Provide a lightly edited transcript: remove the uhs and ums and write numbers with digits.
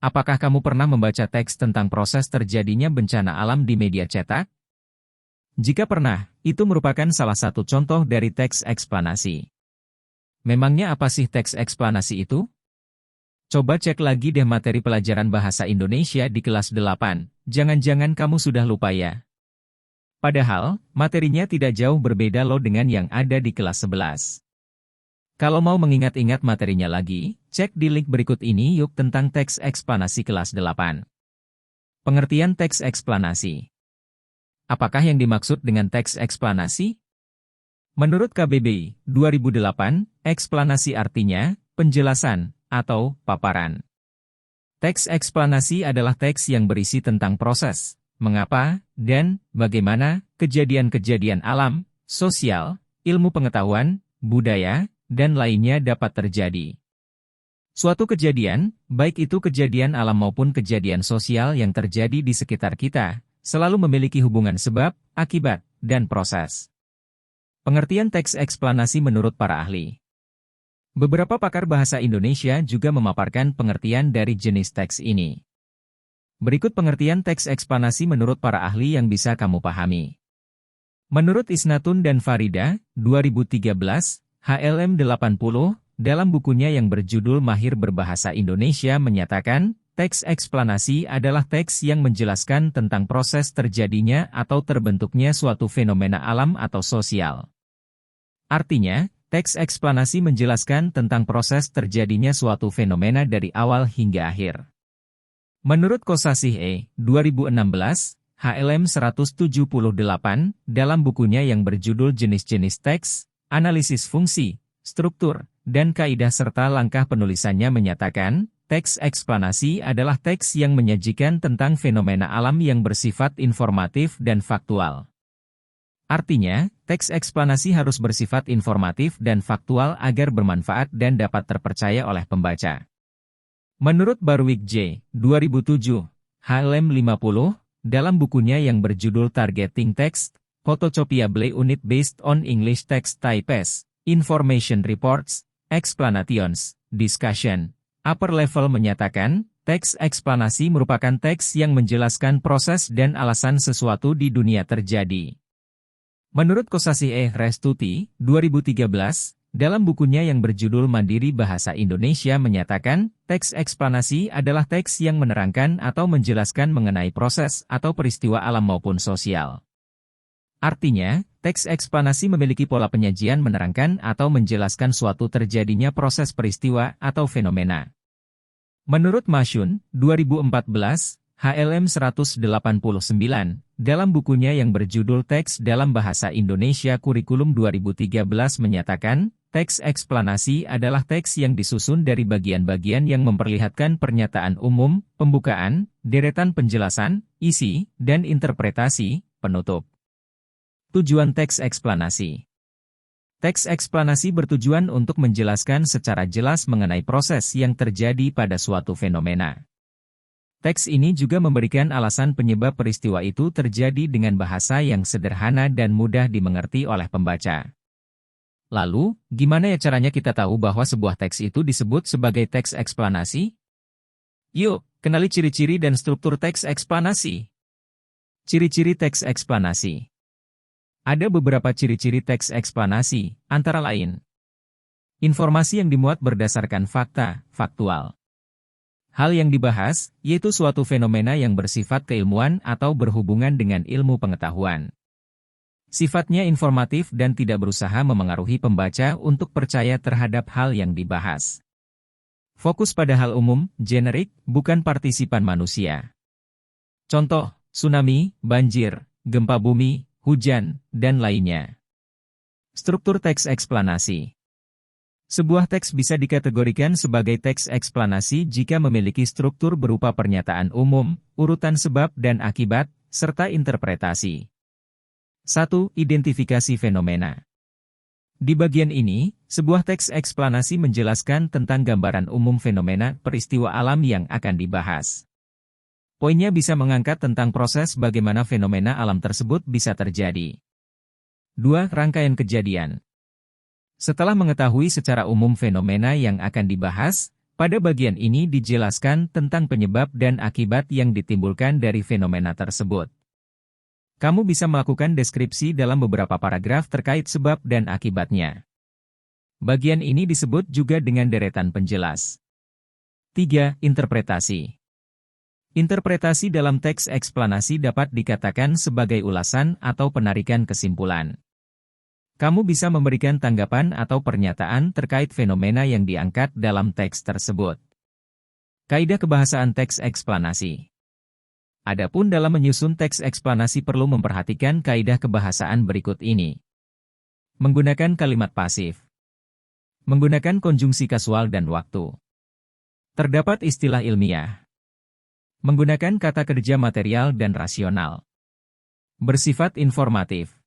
Apakah kamu pernah membaca teks tentang proses terjadinya bencana alam di media cetak? Jika pernah, itu merupakan salah satu contoh dari teks eksplanasi. Memangnya apa sih teks eksplanasi itu? Coba cek lagi deh materi pelajaran bahasa Indonesia di kelas 8, jangan-jangan kamu sudah lupa ya. Padahal, materinya tidak jauh berbeda loh dengan yang ada di kelas 11. Kalau mau mengingat-ingat materinya lagi, cek di link berikut ini yuk tentang teks eksplanasi kelas 8. Pengertian teks eksplanasi. Apakah yang dimaksud dengan teks eksplanasi? Menurut KBBI 2008, eksplanasi artinya penjelasan atau paparan. Teks eksplanasi adalah teks yang berisi tentang proses, mengapa, dan bagaimana kejadian-kejadian alam, sosial, ilmu pengetahuan, budaya, dan lainnya dapat terjadi. Suatu kejadian, baik itu kejadian alam maupun kejadian sosial yang terjadi di sekitar kita, selalu memiliki hubungan sebab, akibat, dan proses. Pengertian teks eksplanasi menurut para ahli. Beberapa pakar bahasa Indonesia juga memaparkan pengertian dari jenis teks ini. Berikut pengertian teks eksplanasi menurut para ahli yang bisa kamu pahami. Menurut Isnatun dan Farida, 2013, HLM 80, dalam bukunya yang berjudul Mahir Berbahasa Indonesia menyatakan, teks eksplanasi adalah teks yang menjelaskan tentang proses terjadinya atau terbentuknya suatu fenomena alam atau sosial. Artinya, teks eksplanasi menjelaskan tentang proses terjadinya suatu fenomena dari awal hingga akhir. Menurut Kosasih E, 2016, HLM 178, dalam bukunya yang berjudul Jenis-jenis teks, Analisis fungsi, struktur, dan kaidah serta langkah penulisannya menyatakan, teks eksplanasi adalah teks yang menyajikan tentang fenomena alam yang bersifat informatif dan faktual. Artinya, teks eksplanasi harus bersifat informatif dan faktual agar bermanfaat dan dapat terpercaya oleh pembaca. Menurut Barwick J. 2007, HLM 50, dalam bukunya yang berjudul Targeting Text, Photocopiable Unit Based on English Text Types, Information Reports, Explanations, Discussion, Upper Level menyatakan, teks eksplanasi merupakan teks yang menjelaskan proses dan alasan sesuatu di dunia terjadi. Menurut Kosasih E. Restuti, 2013, dalam bukunya yang berjudul Mandiri Bahasa Indonesia menyatakan, teks eksplanasi adalah teks yang menerangkan atau menjelaskan mengenai proses atau peristiwa alam maupun sosial. Artinya, teks eksplanasi memiliki pola penyajian menerangkan atau menjelaskan suatu terjadinya proses peristiwa atau fenomena. Menurut Masyun, 2014, HLM 189, dalam bukunya yang berjudul Teks dalam Bahasa Indonesia Kurikulum 2013 menyatakan, teks eksplanasi adalah teks yang disusun dari bagian-bagian yang memperlihatkan pernyataan umum, pembukaan, deretan penjelasan, isi, dan interpretasi, penutup. Tujuan teks eksplanasi. Teks eksplanasi bertujuan untuk menjelaskan secara jelas mengenai proses yang terjadi pada suatu fenomena. Teks ini juga memberikan alasan penyebab peristiwa itu terjadi dengan bahasa yang sederhana dan mudah dimengerti oleh pembaca. Lalu, gimana ya caranya kita tahu bahwa sebuah teks itu disebut sebagai teks eksplanasi? Yuk, kenali ciri-ciri dan struktur teks eksplanasi. Ciri-ciri teks eksplanasi. Ada beberapa ciri-ciri teks eksplanasi, antara lain. Informasi yang dimuat berdasarkan fakta, faktual. Hal yang dibahas, yaitu suatu fenomena yang bersifat keilmuan atau berhubungan dengan ilmu pengetahuan. Sifatnya informatif dan tidak berusaha memengaruhi pembaca untuk percaya terhadap hal yang dibahas. Fokus pada hal umum, generik, bukan partisipan manusia. Contoh, tsunami, banjir, gempa bumi, hujan, dan lainnya. Struktur teks eksplanasi. Sebuah teks bisa dikategorikan sebagai teks eksplanasi jika memiliki struktur berupa pernyataan umum, urutan sebab dan akibat, serta interpretasi. 1. Identifikasi fenomena. Di bagian ini, sebuah teks eksplanasi menjelaskan tentang gambaran umum fenomena peristiwa alam yang akan dibahas. Poinnya bisa mengangkat tentang proses bagaimana fenomena alam tersebut bisa terjadi. 2. Rangkaian kejadian. Setelah mengetahui secara umum fenomena yang akan dibahas, Pada bagian ini dijelaskan tentang penyebab dan akibat yang ditimbulkan dari fenomena tersebut. Kamu bisa melakukan deskripsi dalam beberapa paragraf terkait sebab dan akibatnya. Bagian ini disebut juga dengan deretan penjelas. 3. Interpretasi. Interpretasi dalam teks eksplanasi dapat dikatakan sebagai ulasan atau penarikan kesimpulan. Kamu bisa memberikan tanggapan atau pernyataan terkait fenomena yang diangkat dalam teks tersebut. Kaidah kebahasaan teks eksplanasi. Adapun dalam menyusun teks eksplanasi perlu memperhatikan kaidah kebahasaan berikut ini. Menggunakan kalimat pasif. Menggunakan konjungsi kasual dan waktu. Terdapat istilah ilmiah. Menggunakan kata kerja material dan rasional. Bersifat informatif.